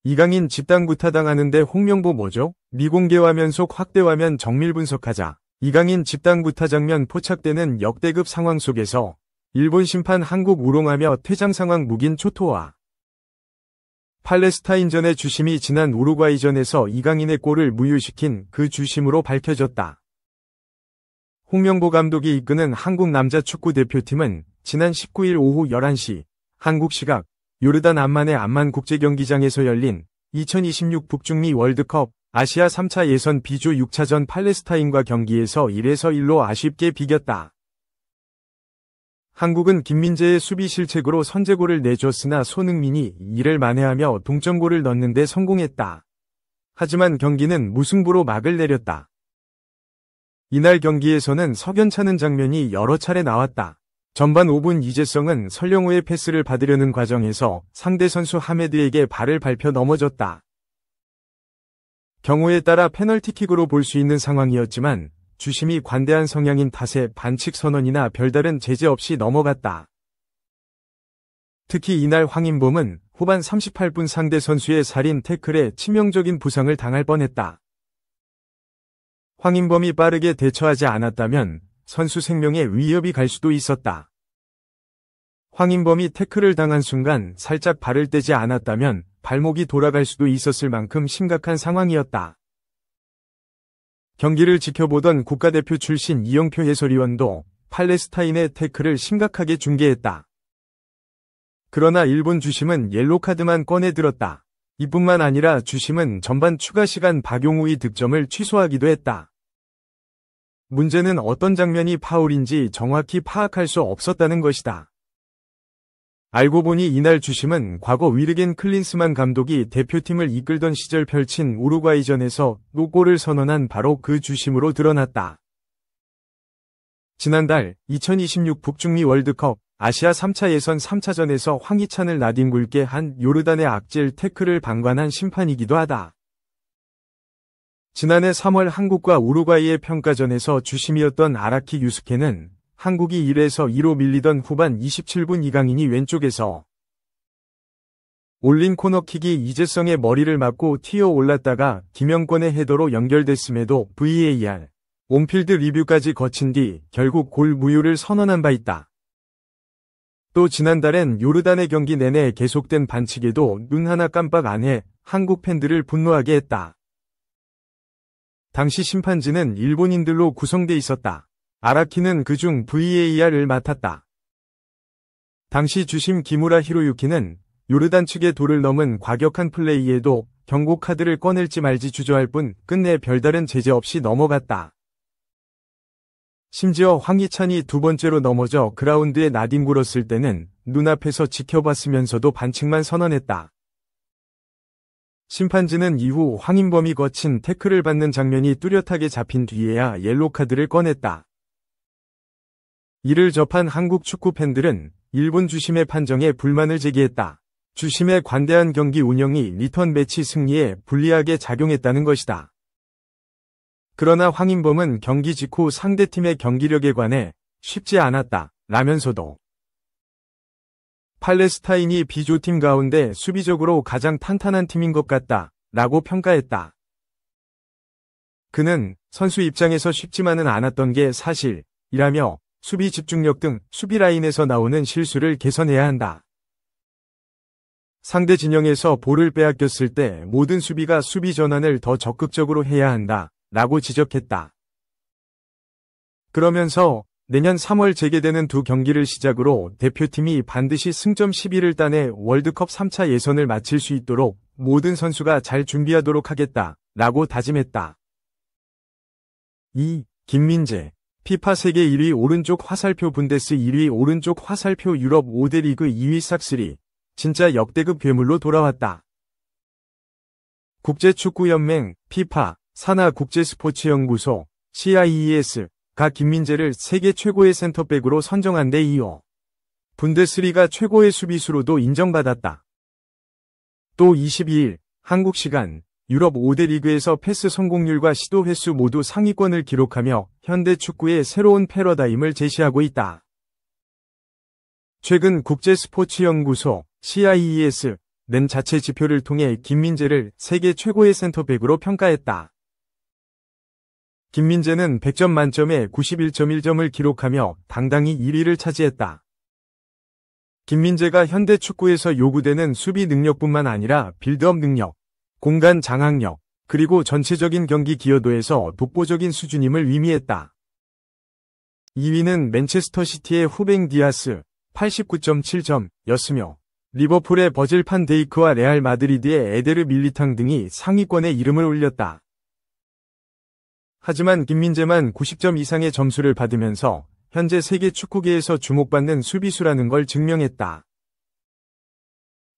이강인 집단 구타당하는데 홍명보 뭐죠? 미공개화면 속 확대화면 정밀 분석하자. 이강인 집단 구타 장면 포착되는 역대급 상황 속에서 일본 심판 한국 우롱하며 퇴장 상황 묵인 초토화. 팔레스타인전의 주심이 지난 우루과이전에서 이강인의 골을 무효시킨 그 주심으로 밝혀졌다. 홍명보 감독이 이끄는 한국 남자 축구 대표팀은 지난 19일 오후 11시 한국 시각 요르단 암만의 암만 국제경기장에서 열린 2026 북중미 월드컵 아시아 3차 예선 B조 6차전 팔레스타인과 경기에서 1-1로 아쉽게 비겼다. 한국은 김민재의 수비 실책으로 선제골을 내줬으나 손흥민이 이를 만회하며 동점골을 넣는 데 성공했다. 하지만 경기는 무승부로 막을 내렸다. 이날 경기에서는 석연찮은 장면이 여러 차례 나왔다. 전반 5분 이재성은 설령우의 패스를 받으려는 과정에서 상대 선수 하메드에게 발을 밟혀 넘어졌다. 경우에 따라 페널티킥으로 볼 수 있는 상황이었지만 주심이 관대한 성향인 탓에 반칙 선언이나 별다른 제재 없이 넘어갔다. 특히 이날 황인범은 후반 38분 상대 선수의 살인 태클에 치명적인 부상을 당할 뻔했다. 황인범이 빠르게 대처하지 않았다면 선수 생명에 위협이 갈 수도 있었다. 황인범이 태클을 당한 순간 살짝 발을 떼지 않았다면 발목이 돌아갈 수도 있었을 만큼 심각한 상황이었다. 경기를 지켜보던 국가대표 출신 이영표 해설위원도 팔레스타인의 태클을 심각하게 중계했다. 그러나 일본 주심은 옐로카드만 꺼내들었다. 이뿐만 아니라 주심은 전반 추가 시간 박용우의 득점을 취소하기도 했다. 문제는 어떤 장면이 파울인지 정확히 파악할 수 없었다는 것이다. 알고 보니 이날 주심은 과거 위르겐 클린스만 감독이 대표팀을 이끌던 시절 펼친 우루과이전에서 노골을 선언한 바로 그 주심으로 드러났다. 지난달 2026 북중미 월드컵 아시아 3차 예선 3차전에서 황희찬을 나뒹굴게 한 요르단의 악질 태클을 방관한 심판이기도 하다. 지난해 3월 한국과 우루과이의 평가전에서 주심이었던 아라키 유스케는 한국이 1-2로 밀리던 후반 27분 이강인이 왼쪽에서 올린 코너킥이 이재성의 머리를 맞고 튀어 올랐다가 김영권의 헤더로 연결됐음에도 VAR, 온필드 리뷰까지 거친 뒤 결국 골 무효를 선언한 바 있다. 또 지난달엔 요르단의 경기 내내 계속된 반칙에도 눈 하나 깜빡 안 해 한국 팬들을 분노하게 했다. 당시 심판진은 일본인들로 구성돼 있었다. 아라키는 그중 VAR을 맡았다. 당시 주심 기무라 히로유키는 요르단 측의 도를 넘은 과격한 플레이에도 경고 카드를 꺼낼지 말지 주저할 뿐 끝내 별다른 제재 없이 넘어갔다. 심지어 황희찬이 두 번째로 넘어져 그라운드에 나뒹굴었을 때는 눈앞에서 지켜봤으면서도 반칙만 선언했다. 심판진은 이후 황인범이 거친 태클을 받는 장면이 뚜렷하게 잡힌 뒤에야 옐로카드를 꺼냈다. 이를 접한 한국 축구 팬들은 일본 주심의 판정에 불만을 제기했다. 주심의 관대한 경기 운영이 리턴 매치 승리에 불리하게 작용했다는 것이다. 그러나 황인범은 경기 직후 상대팀의 경기력에 관해 쉽지 않았다 라면서도 팔레스타인이 B조팀 가운데 수비적으로 가장 탄탄한 팀인 것 같다 라고 평가했다. 그는 선수 입장에서 쉽지만은 않았던 게 사실이라며 수비 집중력 등 수비 라인에서 나오는 실수를 개선해야 한다. 상대 진영에서 볼을 빼앗겼을 때 모든 수비가 수비 전환을 더 적극적으로 해야 한다 라고 지적했다. 그러면서 내년 3월 재개되는 두 경기를 시작으로 대표팀이 반드시 승점 10위를 따내 월드컵 3차 예선을 마칠 수 있도록 모든 선수가 잘 준비하도록 하겠다 라고 다짐했다. 2. 김민재 피파 세계 1위 오른쪽 화살표 분데스 1위 오른쪽 화살표 유럽 5대 리그 2위 싹쓸이 진짜 역대급 괴물로 돌아왔다. 국제축구연맹 피파 산하 국제스포츠연구소 CIES가 김민재를 세계 최고의 센터백으로 선정한 데 이어 분데스리가 최고의 수비수로도 인정받았다. 또 22일 한국 시간 유럽 5대 리그에서 패스 성공률과 시도 횟수 모두 상위권을 기록하며 현대 축구의 새로운 패러다임을 제시하고 있다. 최근 국제스포츠연구소 CIES 낸 자체 지표를 통해 김민재를 세계 최고의 센터백으로 평가했다. 김민재는 100점 만점에 91.1점을 기록하며 당당히 1위를 차지했다. 김민재가 현대 축구에서 요구되는 수비 능력뿐만 아니라 빌드업 능력, 공간 장악력, 그리고 전체적인 경기 기여도에서 독보적인 수준임을 의미했다. 2위는 맨체스터 시티의 후뱅 디아스 89.7점이었으며 리버풀의 버질 판 데이크와 레알 마드리드의 에데르 밀리탕 등이 상위권에 이름을 올렸다. 하지만 김민재만 90점 이상의 점수를 받으면서 현재 세계 축구계에서 주목받는 수비수라는 걸 증명했다.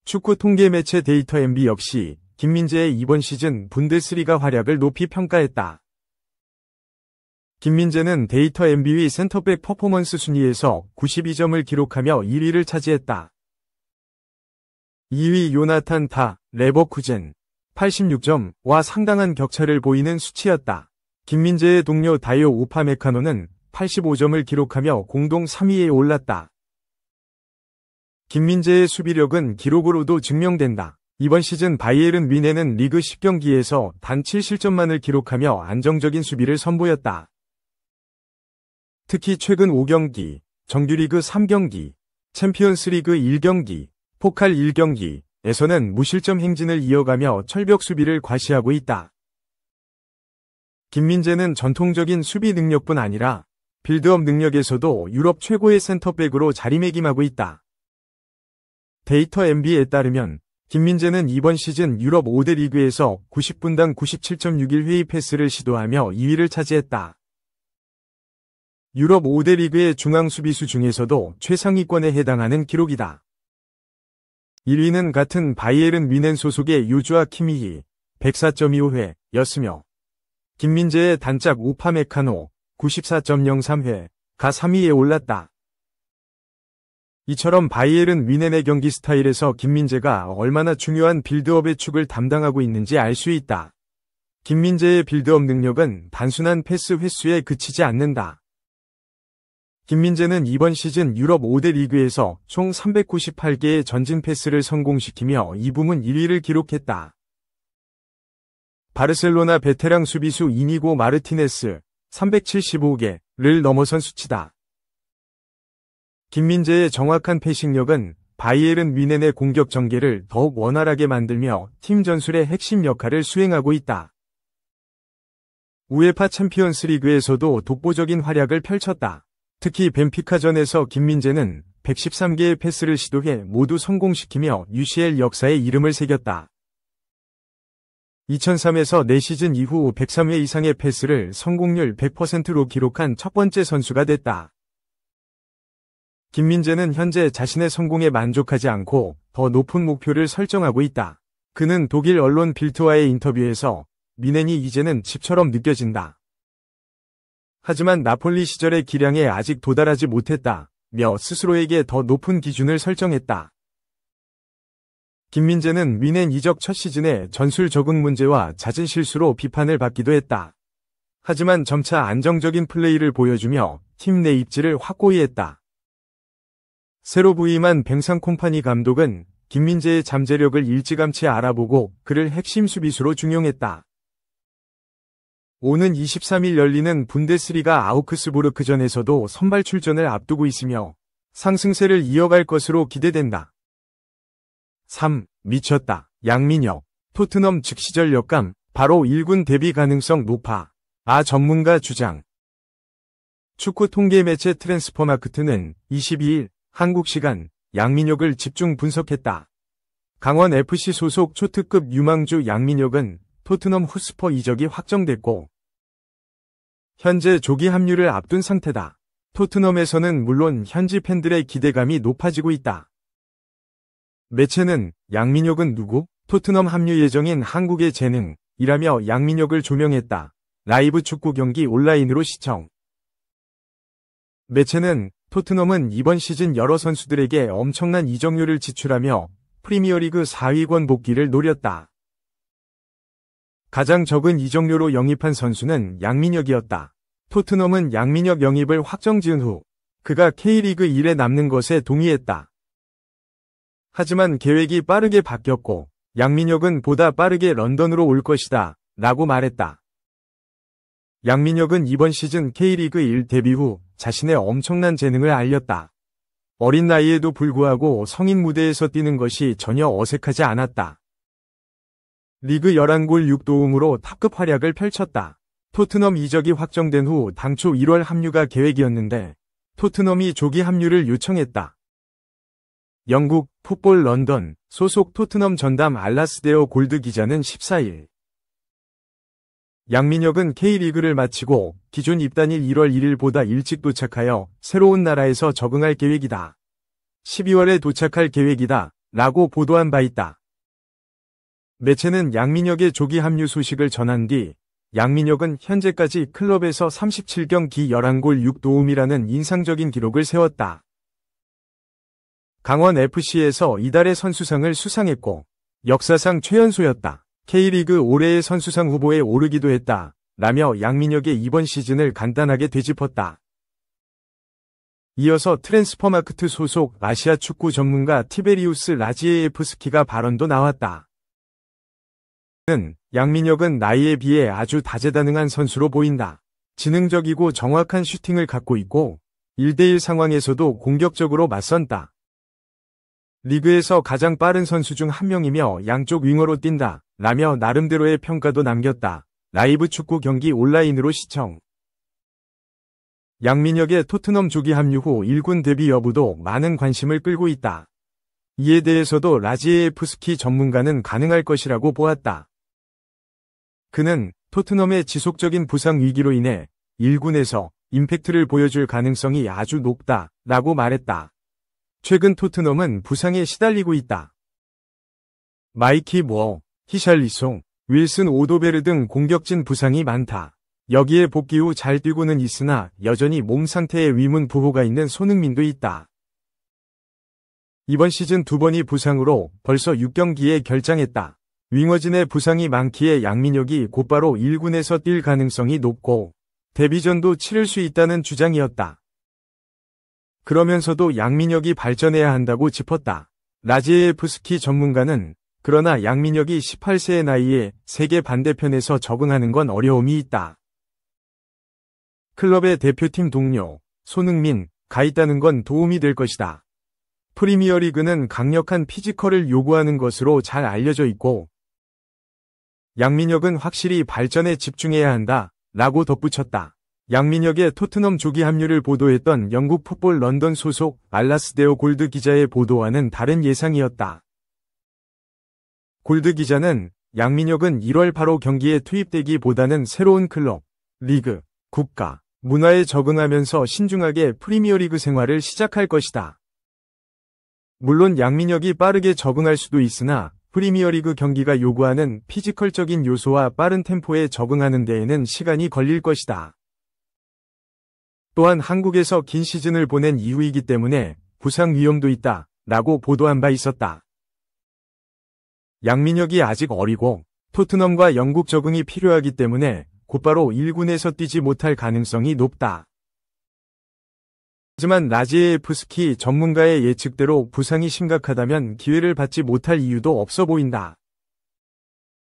축구 통계 매체 데이터 MB 역시 김민재의 이번 시즌 분데스리가 활약을 높이 평가했다. 김민재는 데이터 MB의 센터백 퍼포먼스 순위에서 92점을 기록하며 1위를 차지했다. 2위 요나탄 다, 레버쿠젠 86점과 상당한 격차를 보이는 수치였다. 김민재의 동료 다요 우파메카노는 85점을 기록하며 공동 3위에 올랐다. 김민재의 수비력은 기록으로도 증명된다. 이번 시즌 바이에른 뮌헨은 리그 10경기에서 단 7실점만을 기록하며 안정적인 수비를 선보였다. 특히 최근 5경기, 정규리그 3경기, 챔피언스리그 1경기, 포칼 1경기에서는 무실점 행진을 이어가며 철벽 수비를 과시하고 있다. 김민재는 전통적인 수비 능력뿐 아니라 빌드업 능력에서도 유럽 최고의 센터백으로 자리매김하고 있다. 데이터 MB에 따르면 김민재는 이번 시즌 유럽 5대 리그에서 90분당 97.61회의 패스를 시도하며 2위를 차지했다. 유럽 5대 리그의 중앙 수비수 중에서도 최상위권에 해당하는 기록이다. 1위는 같은 바이에른 뮌헨 소속의 요주아 키미히 104.25회였으며 김민재의 단짝 우파메카노 94.03회가 3위에 올랐다. 이처럼 바이에른 뮌헨의 경기 스타일에서 김민재가 얼마나 중요한 빌드업의 축을 담당하고 있는지 알 수 있다. 김민재의 빌드업 능력은 단순한 패스 횟수에 그치지 않는다. 김민재는 이번 시즌 유럽 5대 리그에서 총 398개의 전진 패스를 성공시키며 이 부문 1위를 기록했다. 바르셀로나 베테랑 수비수 이니고 마르티네스 375개를 넘어선 수치다. 김민재의 정확한 패싱력은 바이에른 뮌헨의 공격 전개를 더욱 원활하게 만들며 팀 전술의 핵심 역할을 수행하고 있다. 우에파 챔피언스 리그에서도 독보적인 활약을 펼쳤다. 특히 벤피카전에서 김민재는 113개의 패스를 시도해 모두 성공시키며 UCL 역사에 이름을 새겼다. 2003에서 4시즌 이후 103회 이상의 패스를 성공률 100%로 기록한 첫 번째 선수가 됐다. 김민재는 현재 자신의 성공에 만족하지 않고 더 높은 목표를 설정하고 있다. 그는 독일 언론 빌트와의 인터뷰에서 뮌헨이 이제는 집처럼 느껴진다. 하지만 나폴리 시절의 기량에 아직 도달하지 못했다며 스스로에게 더 높은 기준을 설정했다. 김민재는 뮌헨 이적 첫 시즌에 전술 적응 문제와 잦은 실수로 비판을 받기도 했다. 하지만 점차 안정적인 플레이를 보여주며 팀 내 입지를 확고히 했다. 새로 부임한 뱅상 콤파니 감독은 김민재의 잠재력을 일찌감치 알아보고 그를 핵심 수비수로 중용했다. 오는 23일 열리는 분데스리가 아우크스부르크전에서도 선발 출전을 앞두고 있으며 상승세를 이어갈 것으로 기대된다. 3. 미쳤다. 양민혁. 토트넘 즉시절 역감. 바로 1군 데뷔 가능성 높아. 전문가 주장. 축구 통계 매체 트랜스퍼마크트는 22일 한국 시간 양민혁을 집중 분석했다. 강원 FC 소속 초특급 유망주 양민혁은 토트넘 후스퍼 이적이 확정됐고 현재 조기 합류를 앞둔 상태다. 토트넘에서는 물론 현지 팬들의 기대감이 높아지고 있다. 매체는 양민혁은 누구? 토트넘 합류 예정인 한국의 재능이라며 양민혁을 조명했다. 라이브 축구 경기 온라인으로 시청. 매체는 토트넘은 이번 시즌 여러 선수들에게 엄청난 이적료를 지출하며 프리미어리그 4위권 복귀를 노렸다. 가장 적은 이적료로 영입한 선수는 양민혁이었다. 토트넘은 양민혁 영입을 확정지은 후 그가 K리그 1에 남는 것에 동의했다. 하지만 계획이 빠르게 바뀌었고 양민혁은 보다 빠르게 런던으로 올 것이다 라고 말했다. 양민혁은 이번 시즌 K리그 1 데뷔 후 자신의 엄청난 재능을 알렸다. 어린 나이에도 불구하고 성인 무대에서 뛰는 것이 전혀 어색하지 않았다. 리그 11골 6도움으로 탑급 활약을 펼쳤다. 토트넘 이적이 확정된 후 당초 1월 합류가 계획이었는데 토트넘이 조기 합류를 요청했다. 영국 풋볼 런던 소속 토트넘 전담 알라스데어 골드 기자는 14일 양민혁은 K리그를 마치고 기존 입단일 1월 1일보다 일찍 도착하여 새로운 나라에서 적응할 계획이다. 12월에 도착할 계획이다 라고 보도한 바 있다. 매체는 양민혁의 조기 합류 소식을 전한 뒤 양민혁은 현재까지 클럽에서 37경기 11골 6도움이라는 인상적인 기록을 세웠다. 강원FC에서 이달의 선수상을 수상했고 역사상 최연소였다. K리그 올해의 선수상 후보에 오르기도 했다. 라며 양민혁의 이번 시즌을 간단하게 되짚었다. 이어서 트랜스퍼마크트 소속 아시아 축구 전문가 티베리우스 라지에프스키가 발언도 나왔다. 양민혁은 나이에 비해 아주 다재다능한 선수로 보인다. 지능적이고 정확한 슈팅을 갖고 있고 1대1 상황에서도 공격적으로 맞선다. 리그에서 가장 빠른 선수 중 한 명이며 양쪽 윙어로 뛴다. 라며 나름대로의 평가도 남겼다. 라이브 축구 경기 온라인으로 시청. 양민혁의 토트넘 조기 합류 후 1군 데뷔 여부도 많은 관심을 끌고 있다. 이에 대해서도 라지에프스키 전문가는 가능할 것이라고 보았다. 그는 토트넘의 지속적인 부상 위기로 인해 1군에서 임팩트를 보여줄 가능성이 아주 높다 라고 말했다. 최근 토트넘은 부상에 시달리고 있다. 마이키 무어, 히샬리송, 윌슨 오도베르 등 공격진 부상이 많다. 여기에 복귀 후 잘 뛰고는 있으나 여전히 몸 상태에 위문부호가 있는 손흥민도 있다. 이번 시즌 2번이 부상으로 벌써 6경기에 결장했다. 윙어진의 부상이 많기에 양민혁이 곧바로 1군에서 뛸 가능성이 높고 데뷔전도 치를 수 있다는 주장이었다. 그러면서도 양민혁이 발전해야 한다고 짚었다. 라지에프스키 전문가는 그러나 양민혁이 18세의 나이에 세계 반대편에서 적응하는 건 어려움이 있다. 클럽의 대표팀 동료 손흥민가 있다는 건 도움이 될 것이다. 프리미어리그는 강력한 피지컬을 요구하는 것으로 잘 알려져 있고 양민혁은 확실히 발전에 집중해야 한다 라고 덧붙였다. 양민혁의 토트넘 조기 합류를 보도했던 영국 풋볼 런던 소속 알라스데어 골드 기자의 보도와는 다른 예상이었다. 골드 기자는 양민혁은 1월 바로 경기에 투입되기보다는 새로운 클럽, 리그, 국가, 문화에 적응하면서 신중하게 프리미어리그 생활을 시작할 것이다. 물론 양민혁이 빠르게 적응할 수도 있으나 프리미어리그 경기가 요구하는 피지컬적인 요소와 빠른 템포에 적응하는 데에는 시간이 걸릴 것이다. 또한 한국에서 긴 시즌을 보낸 이후이기 때문에 부상 위험도 있다 라고 보도한 바 있었다. 양민혁이 아직 어리고 토트넘과 영국 적응이 필요하기 때문에 곧바로 1군에서 뛰지 못할 가능성이 높다. 하지만 라지에프스키 전문가의 예측대로 부상이 심각하다면 기회를 받지 못할 이유도 없어 보인다.